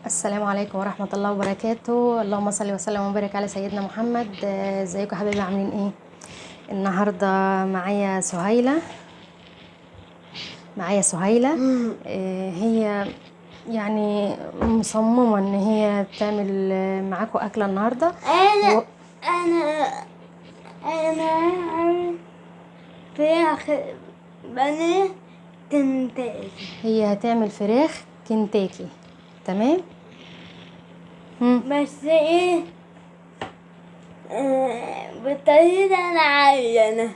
السلام عليكم ورحمة الله وبركاته. اللهم صل وسلم وبارك على سيدنا محمد. ازيكم يا حبايبي، عاملين ايه؟ النهاردة معايا سهيلة. هي يعني مصممة ان هي تعمل معاكم اكلة النهاردة. انا انا انا فراخ بانيه تنتهي. هي هتعمل فراخ كنتاكي، تمام. بس ايه، بطريقة معينة.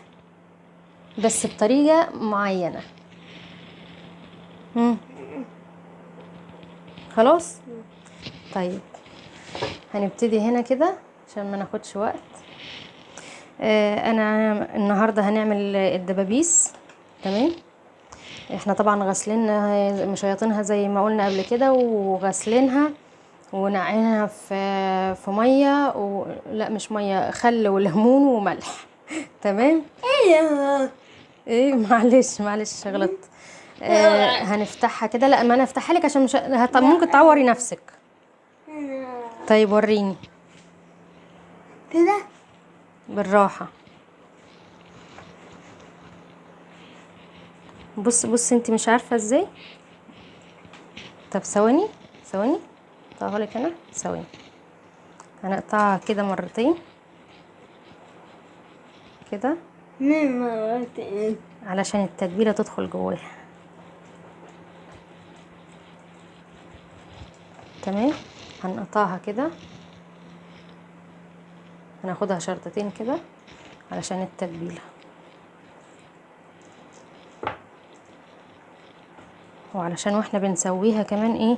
بس بطريقة معينة. خلاص. طيب هنبتدي هنا كده عشان ما ناخدش وقت. انا النهارده هنعمل الدبابيس، تمام. احنا طبعا غسلينها مشيطينها زي ما قلنا قبل كده، وغسلينها ونقعينها في ميه لا مش ميه، خل وليمون وملح. تمام. ايوه. ايه، معلش غلط. هنفتحها كده. لا، ما انا افتحها لك عشان مش ممكن تعوري نفسك. طيب وريني كده بالراحه. بص انت مش عارفه ازاي. طب ثواني. اقطعها لك انا، ثواني. هنقطعها كده مرتين كده من مرتين. علشان التتبيله تدخل جواها، تمام. هنقطعها كده، هناخدها شرطتين كده علشان التتبيله، وعلشان واحنا بنسويها كمان ايه،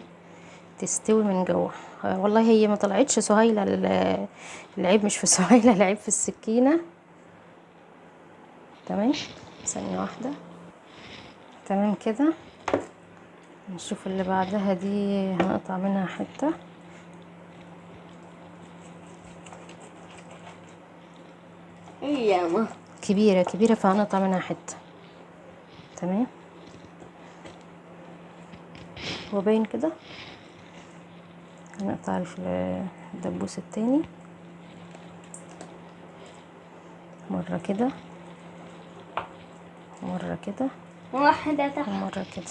تستوي من جوه. والله هي ما طلعتش سهيله. العيب مش في سهيله، العيب في السكينه. تمام، ثانيه واحده. تمام كده. نشوف اللي بعدها دي، هنقطع منها حته ايوه. كبيره فهنقطع منها حته، تمام. هو باين كده. هنقطع الدبوس التاني مرة كده، مرة كده، واحدة تحت. ومرة كده.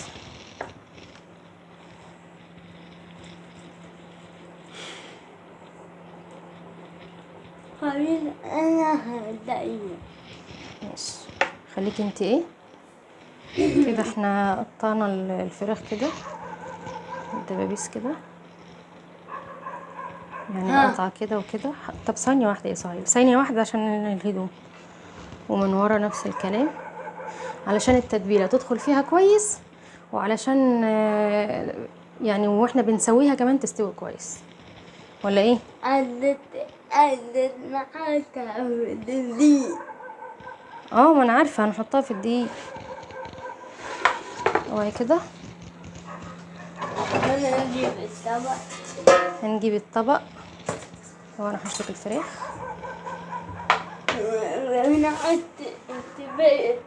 خليني انا هبدأ. ماشي، خليكي انت ايه كده. احنا قطعنا الفراخ كده، الدبابيس كده، يعني قطعة كده وكده. طب ثانية واحدة يا صاحبي، ثانية واحدة عشان الهدوم. ومن ورا نفس الكلام علشان التتبيلة تدخل فيها كويس، وعلشان يعني واحنا بنسويها كمان تستوي كويس، ولا ايه؟ قدت معاك دي. ما انا عارفة هنحطها في الدقيق. وهي كده. انا اجيب الطبق. هنجيب الطبق. وانا هحط الفراخ. وانا حط كوباية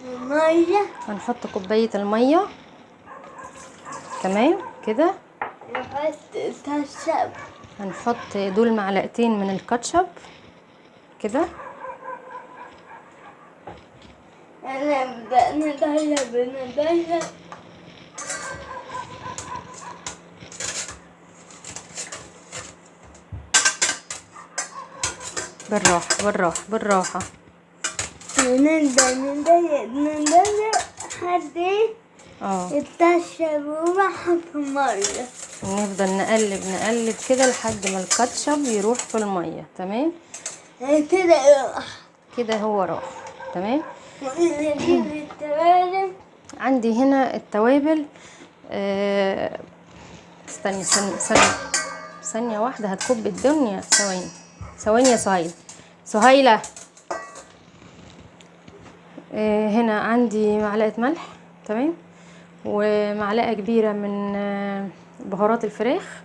مية. هنحط كوباية المية، تمام كده. نحط كاتشب. هنحط دول معلقتين من الكاتشب كده. انا ابدأ ندهب. بالراحة. ندهب لحد الكاتشب وراح في مية. نفضل نقلب كده لحد ما الكاتشب يروح في المية، تمام كده راح. كده. هو راح، تمام. ونجيب التوابل. عندي هنا التوابل. استني ثانية واحدة، هتكب الدنيا. ثواني يا سهيلة. هنا عندي معلقة ملح، تمام. ومعلقة كبيرة من بهارات الفراخ.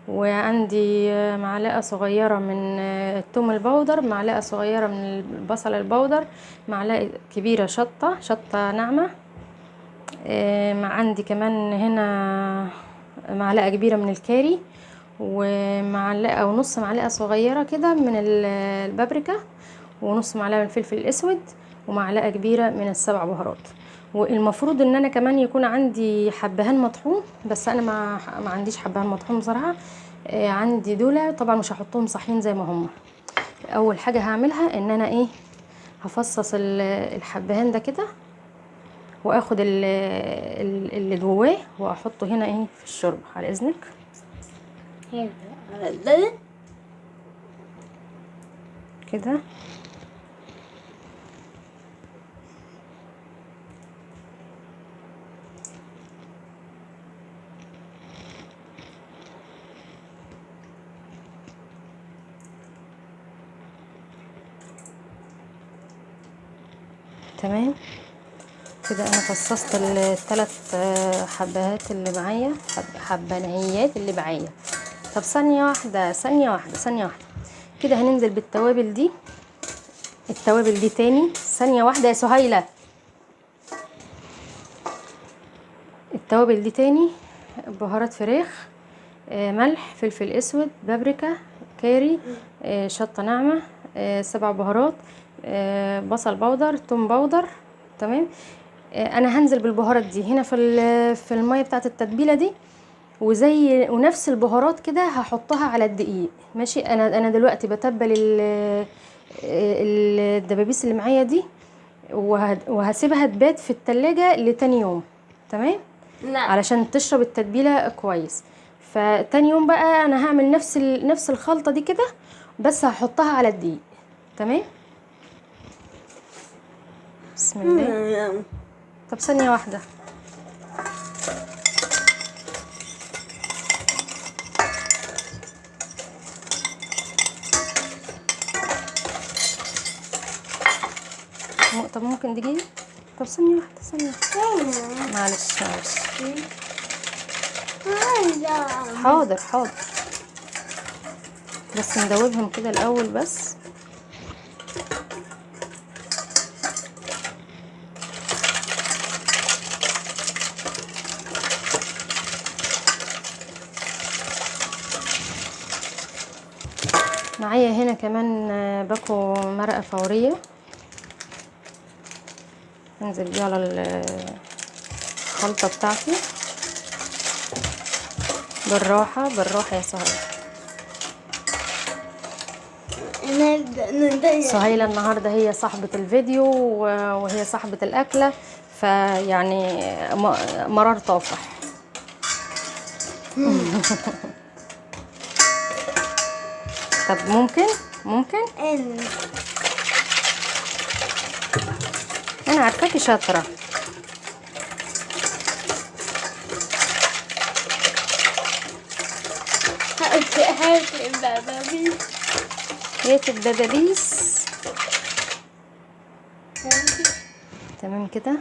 وعندي معلقة صغيرة من الثوم البودر، معلقة صغيرة من البصل البودر، معلقة كبيرة شطة ناعمة. عندي كمان هنا معلقة كبيرة من الكاري، ومعلقة او نص معلقة صغيرة كده من البابريكا، ونص معلقة من الفلفل الاسود، ومعلقة كبيرة من السبع بهارات. والمفروض ان انا كمان يكون عندي حبهان مطحون، بس انا ما عنديش حبهان مطحون بصراحة. عندي دول طبعا مش هحطهم صحيين زي ما هم. اول حاجة هعملها ان انا ايه، هفصص الحبهان ده كده، واخد اللي جواه واحطه هنا ايه في الشوربة على اذنك هنا على البلد. كده. تمام كده انا فصصت الثلاث حبات اللي معايا، حبانيات اللي معايا. طب ثانيه واحده ثانيه واحده ثانيه واحده كده، هننزل بالتوابل دي، التوابل دي تاني. ثانيه واحده يا سهيله، التوابل دي تاني: بهارات فراخ، ملح، فلفل اسود، بابريكا، كاري، شطه ناعمه، سبع بهارات، بصل بودر، توم بودر. تمام. انا هنزل بالبهارات دي هنا في الميه بتاعه التتبيله دي، ونفس البهارات كده هحطها على الدقيق. ماشي. انا دلوقتي بتبل الدبابيس اللي معايا دي، وهسيبها تبات في التلاجة لتاني يوم. تمام. لا علشان تشرب التتبيله كويس. فتاني يوم بقى انا هعمل نفس الخلطه دي كده، بس هحطها على الدقيق. تمام. بسم الله. طب ثانيه واحده، طب ممكن دقيقة؟ طب ثانية واحدة ثانية واحدة. معلش معلش. حاضر حاضر، بس ندوبهم كده الأول بس. معايا هنا كمان باكو مرقة فورية، انزل بيها على الخلطة بتاعتي. بالراحة بالراحة يا سهيلة. سهيلة النهاردة هي صاحبة الفيديو وهي صاحبة الأكلة، فيعني مرار طافح. طب ممكن انا عارفاكي شاطرة. هات الدبابيس. تمام كده.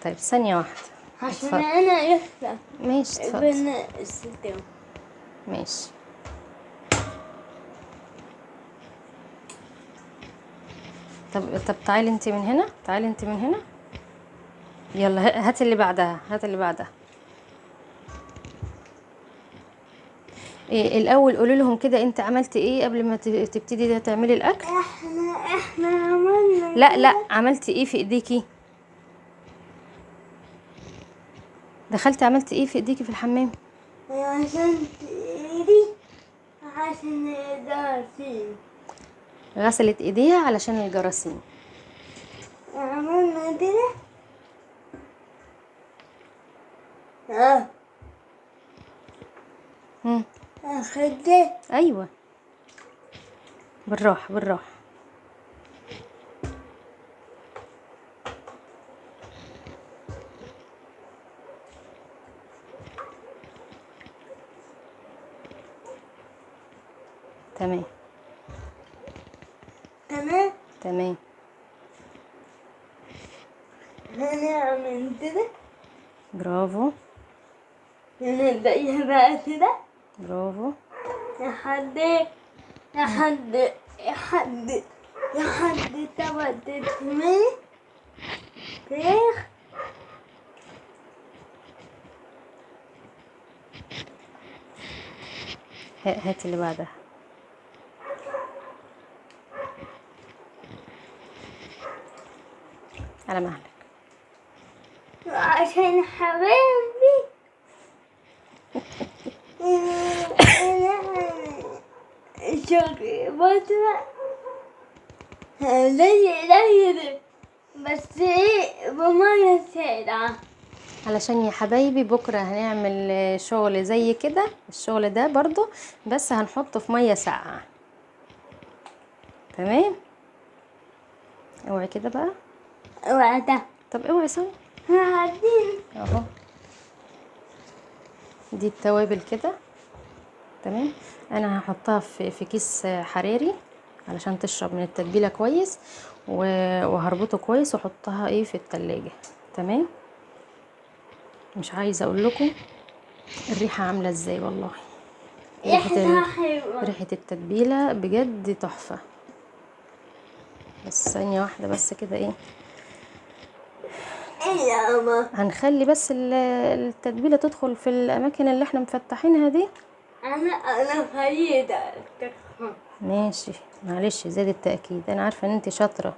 طيب ثانية واحدة عشان انا يخلق ماشي اتفضل. بين الستين. ماشي. طب تعالي انت من هنا، تعالي انت من هنا. يلا هات اللي بعدها، هات اللي بعدها. إيه الاول قولي لهم كده انت عملتي ايه قبل ما تبتدي تعملي الاكل. احنا عملنا لا عملتي ايه في ايديكي؟ دخلتي عملتي ايه في ايديكي في الحمام؟ عشان ايدي، عشان دارسين غسلت ايديها علشان الجراثيم. عملنا كده. اه اخدت. ايوه بالراحه بالراحه. تمام تمام. تمام. هنعمل كده، برافو نبدأ بقى كده برافو. لحد لحد تبقى تتملي فراخ هات اللي بعدها على مهلك. عشان حبيبي شوفي بطلع لا بس ايه بمية ساقعة. علشان يا حبايبي بكرة هنعمل شغل زي كده، الشغل ده برضو بس هنحطه في مية ساقعة. تمام، اوعي كده بقى. اوعى ده طب اوعي سوي هعديه. اهو. دي التوابل كده. تمام، انا هحطها في كيس حراري علشان تشرب من التتبيله كويس، وهربطه كويس واحطها ايه في التلاجة. تمام، مش عايزه اقول لكم الريحه عامله ازاي والله. ريحتها حلوة. ريحه التتبيله بجد تحفه. بس ثانيه واحده بس كده ايه، ايه يا ماما؟ هنخلي بس التتبيله تدخل في الاماكن اللي احنا مفتحينها دي. انا فريدة. ماشي، معلش زاد التأكيد، انا عارفه ان انت شاطره.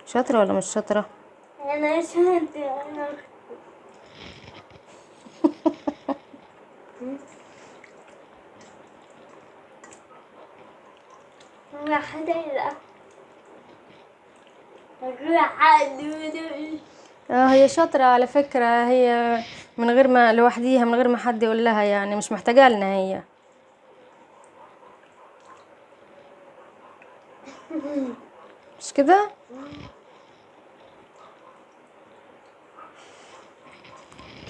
شاطره ولا مش شاطره؟ انا شاطرة. انا حديرة. اه هي شاطرة على فكرة، هي من غير ما لوحديها، من غير ما حد يقول لها، يعني مش محتاجة لنا هي. مش كده؟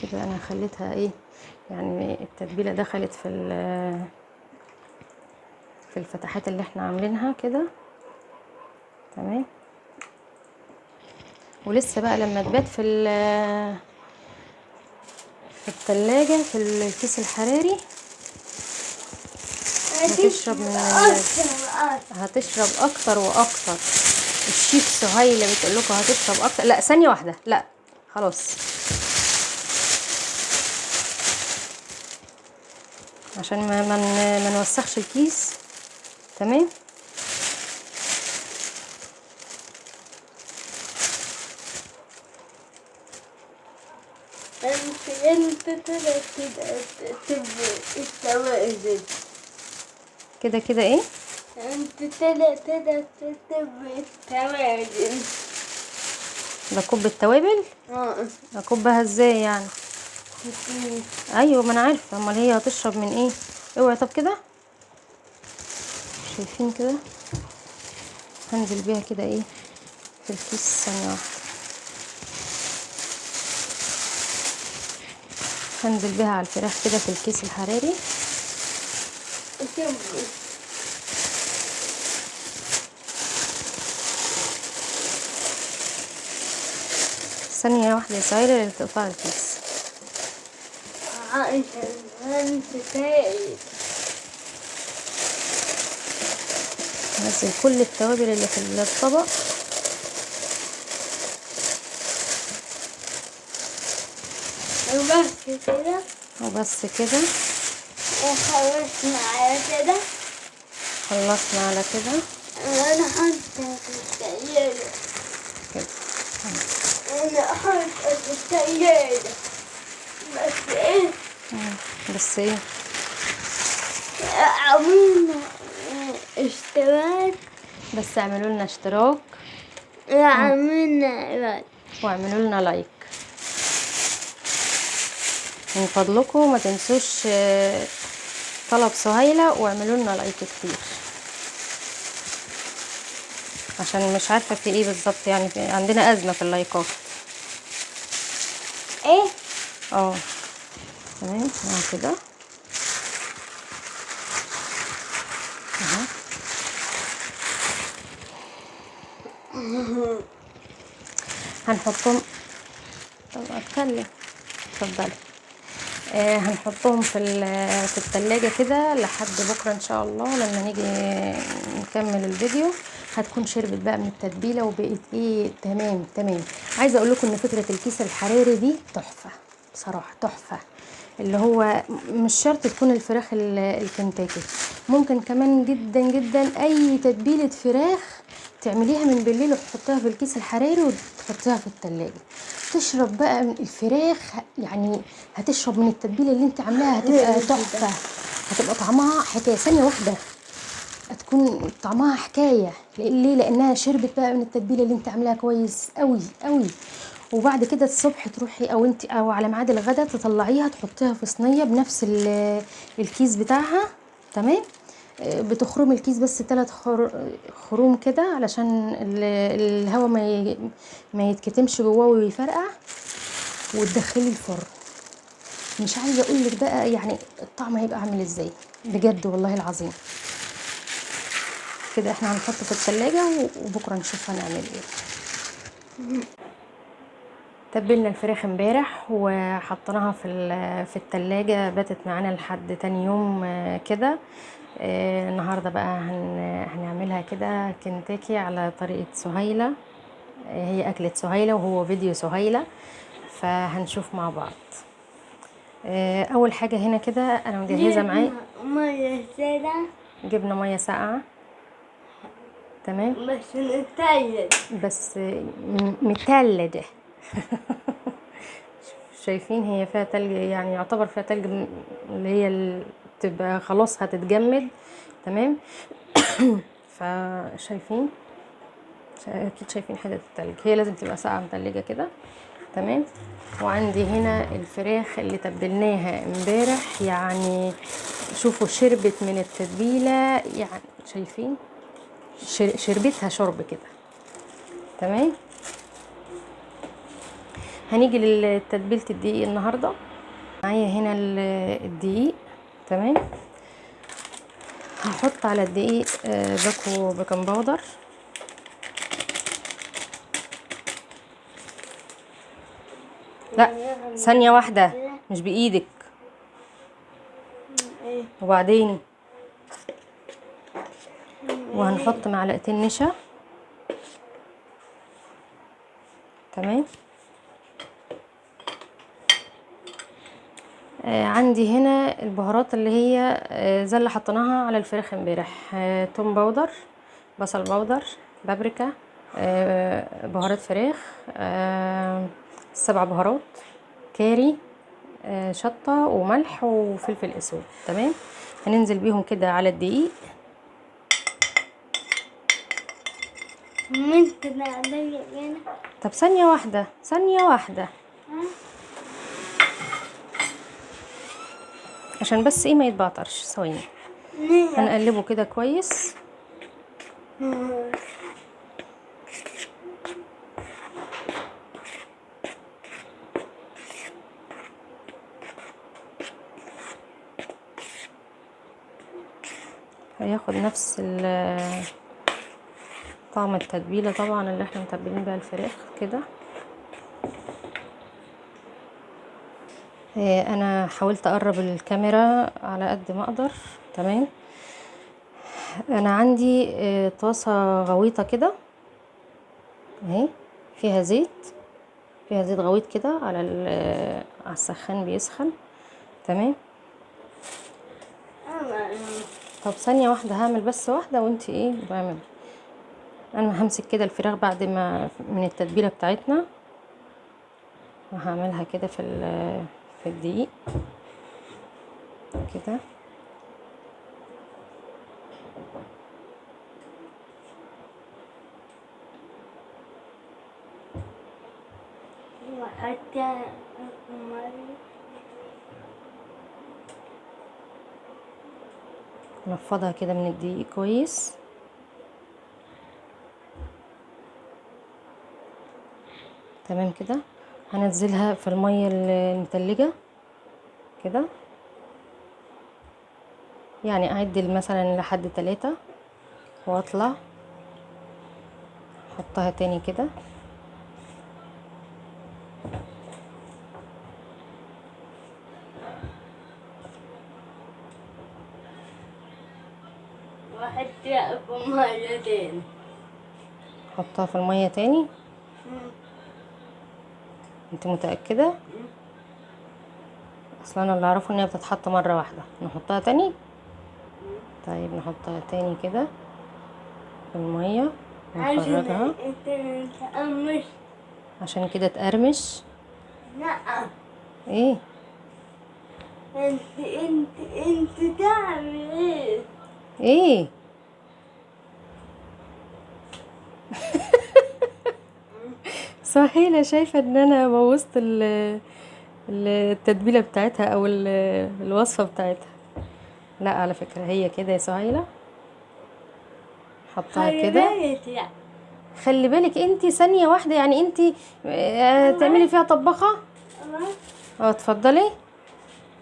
كده انا خليتها ايه، يعني التتبيلة دخلت في الفتحات اللي احنا عاملينها كده. تمام، ولسه بقى لما تبات في التلاجة في الكيس الحراري هتشرب هتشرب اكتر واكتر. الشيف سهيلة بتقول لكم هتشرب اكتر. لا ثانية واحدة، لا خلاص، عشان ما نوسخش الكيس. تمام، انت طلع كده تبقى التوازن. كده كده ايه. انت طلع تبقى التوازن. بكب التوابل. اكبها ازاي يعني؟ ايوه ما انا عارفه، امال هي هتشرب من ايه. اوعي طب كده، شايفين كده. هنزل بيها كده ايه في الكيس ثانيه واحده، هنزل بيها على الفراخ كده في الكيس الحراري. ثانيه واحده يا سهيله اللي تقطع الكيس. انت تايب. نزل كل التوابل اللي في الطبق. وبس كده. وبس كده. خلصنا على كده. خلصنا على كده. انا حاطه في التلاجة. كده انا حاطه في التلاجة. بس ايه؟ بس ايه؟ عملنا اشتراك. بس اعملوا لنا اشتراك عملنا لايك واعملوا لنا لايك من فضلكم. ما تنسوش طلب سهيلة، واعملوا لنا لايك كتير، عشان مش عارفة في ايه بالظبط، يعني عندنا ازمة في اللايكات. ايه. تمام كده اهو. هنحطهم. طب اتكلم، اتفضلي. هنحطهم في التلاجة كده لحد بكرة ان شاء الله. لما نيجي نكمل الفيديو هتكون شربت بقى من التتبيلة وبقت ايه تمام. عايزة اقول لكم ان فكرة الكيس الحراري دي تحفة بصراحة، تحفة. اللي هو مش شرط تكون الفراخ الكنتاكي، ممكن كمان جدا جدا اي تتبيله فراخ تعمليها من بالليل وتحطيها في الكيس الحراري وتحطيها في التلاجة، تشرب بقى من الفراخ، يعني هتشرب من التتبيله اللي انت عاملاها، هتبقى تحفه، هتبقى طعمها حكايه. ثانيه واحده هتكون طعمها حكايه. ليه؟ لانها شربت بقى من التتبيله اللي انت عاملاها كويس قوي قوي. وبعد كده الصبح تروحي او انت او على ميعاد الغدا تطلعيها تحطيها في صينيه بنفس الكيس بتاعها. تمام. بتخرمي الكيس بس 3 خروم كده علشان الهواء ما يتكتمش جواه ويفرقع، وتدخلي الفرن. مش عايزه اقول لك بقى يعني الطعم هيبقى عامل ازاي، بجد والله العظيم. كده احنا هنحطه في الثلاجه وبكره نشوف هنعمل ايه. تبلنا الفراخ امبارح وحطيناها في التلاجة، باتت معانا لحد تاني يوم كده. النهارده بقى هنعملها كده كنتاكي على طريقة سهيلة. هي أكلة سهيلة وهو فيديو سهيلة، فهنشوف مع بعض. أول حاجة هنا كده أنا مجهزة معايا مية ساقعة جبنة مية ساقعة. تمام. بس نتأيد. بس متلجة. شايفين هي فيها تلج، يعني يعتبر فيها تلج اللي هي تبقى خلاص هتتجمد. تمام. فشايفين اكيد شايفين حته التلج، هي لازم تبقى ساقعه متلجه كده. تمام. وعندي هنا الفراخ اللي تبلناها امبارح، يعني شوفوا شربت من التتبيله، يعني شايفين شربتها شرب كده. تمام. هنيجي لتتبيله الدقيق النهارده. معايا هنا الدقيق. تمام. هحط على الدقيق باكو بيكنج باودر. لا ثانية واحدة، مش بإيدك. وبعدين وهنحط معلقتين نشا. تمام. عندي هنا البهارات اللي هي زي اللي حطيناها على الفراخ امبارح. توم باودر، بصل باودر، بابريكا، بهارات فراخ، 7 بهارات، كاري، شطة وملح وفلفل اسود. تمام. هننزل بيهم كده على الدقيق. ممكن أعمل هنا. طب ثانية واحدة، ثانية واحدة، عشان بس ايه ما يتبعترش. ثواني. هنقلبه كده كويس. هياخد نفس طعم التتبيله طبعا اللي احنا متبلين بيها الفراخ كده. انا حاولت اقرب الكاميرا على قد ما اقدر. تمام. انا عندي طاسه غويطه كده اهي، فيها زيت، فيها زيت غويط كده على السخان بيسخن. تمام. طب ثانيه واحده، هعمل بس واحده وانت ايه بعمل. انا همسك كده الفراخ بعد ما من التتبيله بتاعتنا، وهعملها كده في الدقيق كده. وحتى نفضها كده من الدقيق كويس. تمام كده. هنزلها في المية المتلجة كده، يعني اعدل مثلا لحد 3 واطلع احطها تاني كده. وحتى أكون مرتين. احطها في المية تاني. انت متأكدة؟ اصل انا اللي اعرفه ان هي بتتحط مره واحده. نحطها تاني؟ طيب نحطها تاني كده في الميه ونخرجها عشان انت متقمش. عشان كده تقرمش. لا، ايه؟ انت تعمل ايه؟ ايه؟ صحيح شايفه ان انا بوظت التتبيله بتاعتها او الوصفه بتاعتها. لا على فكره هي كده يا سهيله، حطها خلي كده. بالك لا. خلي بالك انتي ثانيه واحده، يعني انتي تعملي فيها طبخه. اتفضلي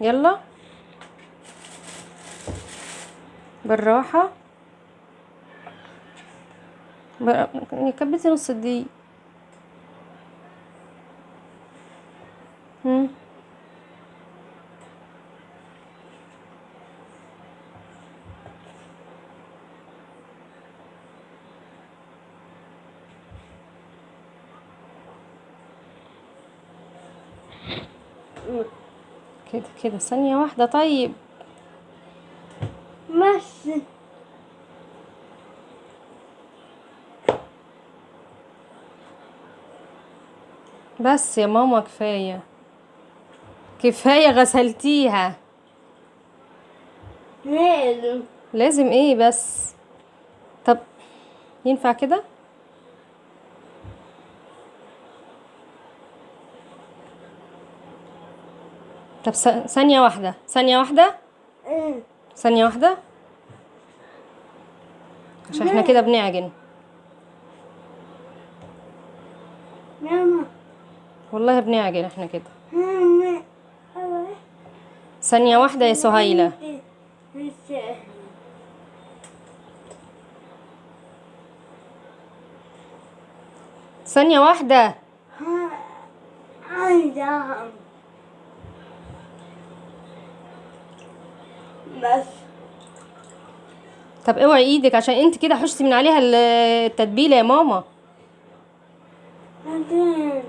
يلا بالراحه. كبسي نص الدقيق. مم. كده كده ثانيه واحده. طيب بس بس يا ماما كفايه، كفايه غسلتيها. لازم. لازم ايه بس؟ طب ينفع كده؟ طب ثانيه واحده، ثانيه واحده، ايه؟ ثانيه واحده، عشان احنا كده بنعجن. ماما. والله بنعجن احنا كده. ماما. ثانيه واحده يا سهيله. ثانيه واحده. عايزة. بس طب اوعي ايدك عشان انت كده حشتي من عليها التتبيله يا ماما. بعدين.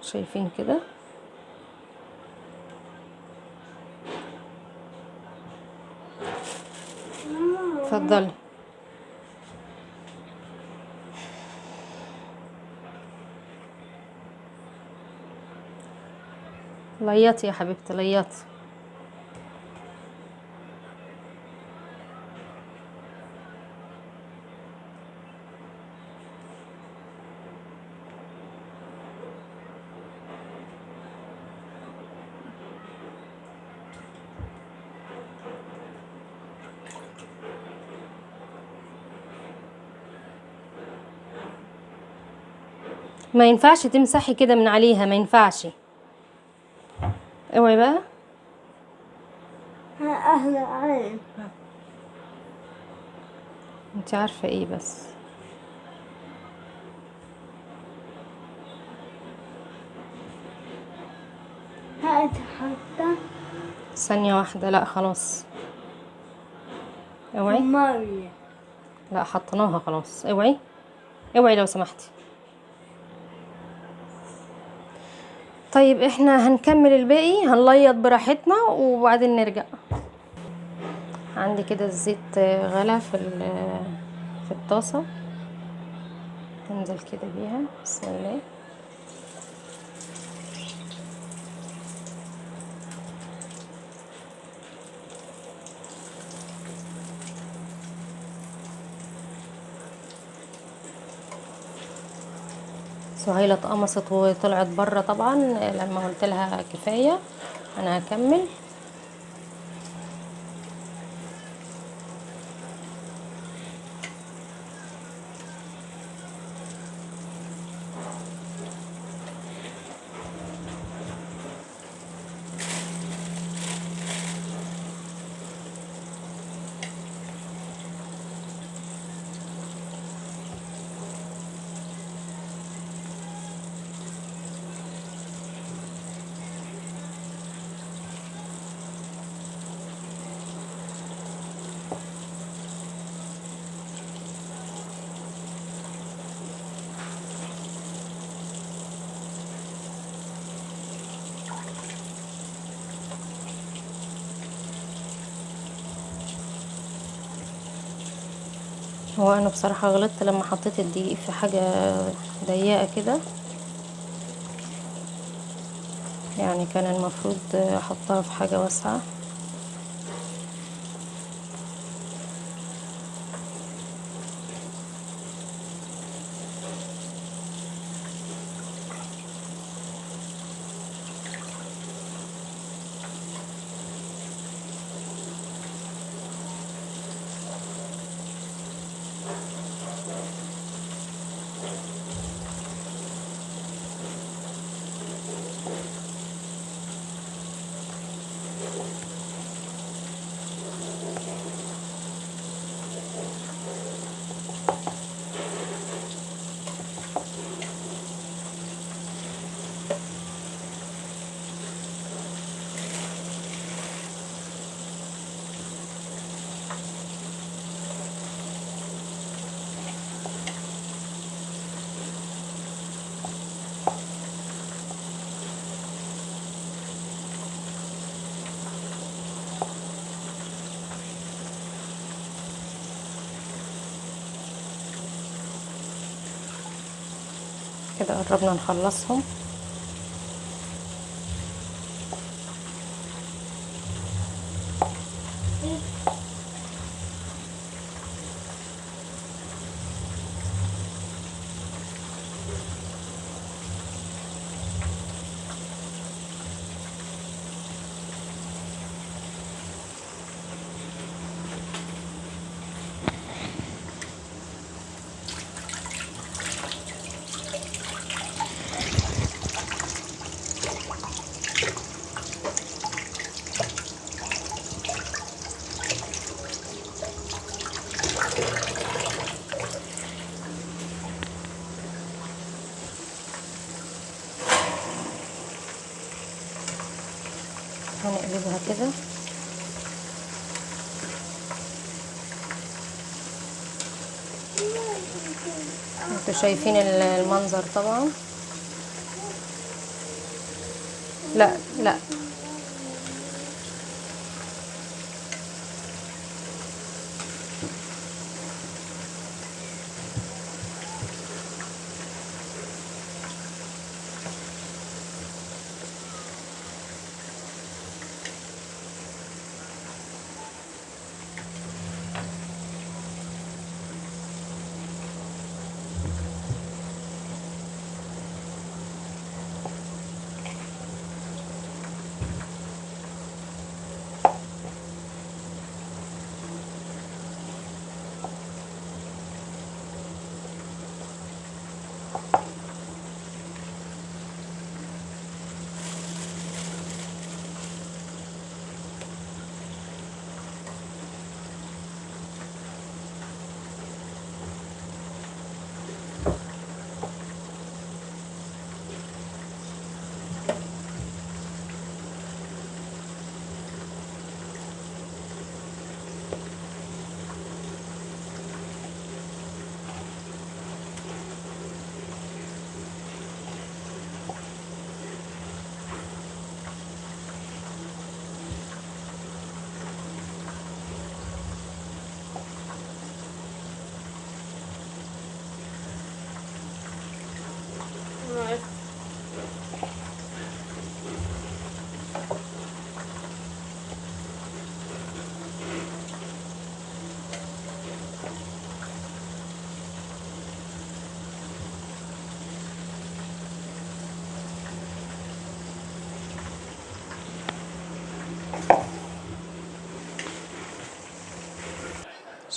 شايفين كده؟ اتفضلي. ليطي يا حبيبتي ليطي. ما ينفعش تمسحي كده من عليها، ما ينفعش. اوعي بقى. أهل عين. انت عارفه ايه بس. هات حتى ثانيه واحده. لا خلاص اوعي. مية. لا حطيناها خلاص. اوعي اوعي لو سمحتي. طيب احنا هنكمل الباقي، هنليط براحتنا وبعدين نرجع. عندي كده الزيت غلى في الطاسه. هنزل كده بيها بسم الله. سهيلة اتقمصت وطلعت بره طبعا لما قلت لها كفايه. انا هكمل. هو انا بصراحة غلطت لما حطيت الدقيق في حاجة ضيقة كده، يعني كان المفروض احطها في حاجة واسعة. كده قربنا نخلصهم. هنقلبها كده. انتوا شايفين المنظر طبعا. لا لا،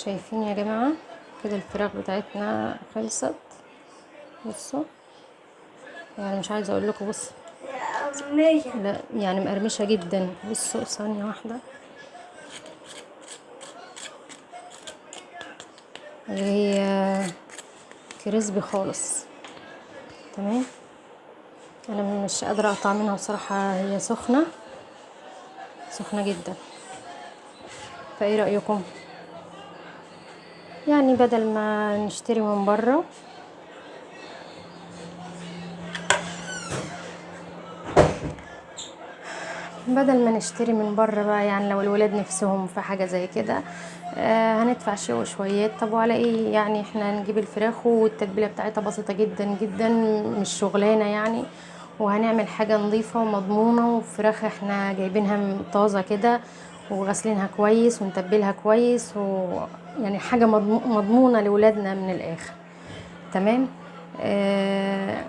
شايفين يا جماعة كده الفراخ بتاعتنا خلصت. بصوا، يعني مش عايزة اقول لكم. بص، لا يعني مقرمشة جدا. بصوا ثانية واحدة، اللي هي كريسبي خالص. تمام. انا مش قادرة اقطع منها بصراحة، هي سخنة سخنة جدا. فايه رأيكم؟ يعني بدل ما نشتري من بره، بدل ما نشتري من بره بقى، يعني لو الولاد نفسهم في حاجه زي كده هندفع شيء وشويات. طب وعلى ايه يعني؟ احنا نجيب الفراخ والتتبيله بتاعتها بسيطه جدا جدا، مش شغلانه يعني، وهنعمل حاجه نظيفه ومضمونه، وفراخ احنا جايبينها طازه كده وغسلينها كويس ونتبلها كويس، يعني حاجه مضمونه لولادنا من الاخر. تمام.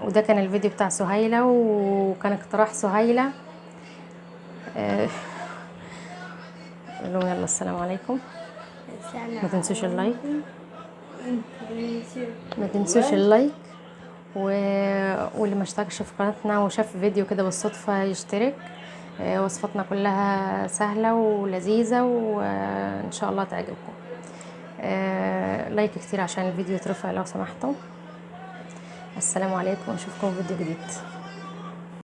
وده كان الفيديو بتاع سهيلة، وكان اقتراح سهيلة. آه قول لهم يلا السلام عليكم. ما تنسوش اللايك، ما تنسوش اللايك واللي ما اشتركش في قناتنا وشاف فيديو كده بالصدفة يشترك. وصفاتنا كلها سهلة ولذيذة، وان شاء الله تعجبكم. لايك كتير عشان الفيديو يترفع لو سمحتوا. السلام عليكم، ونشوفكم في فيديو جديد.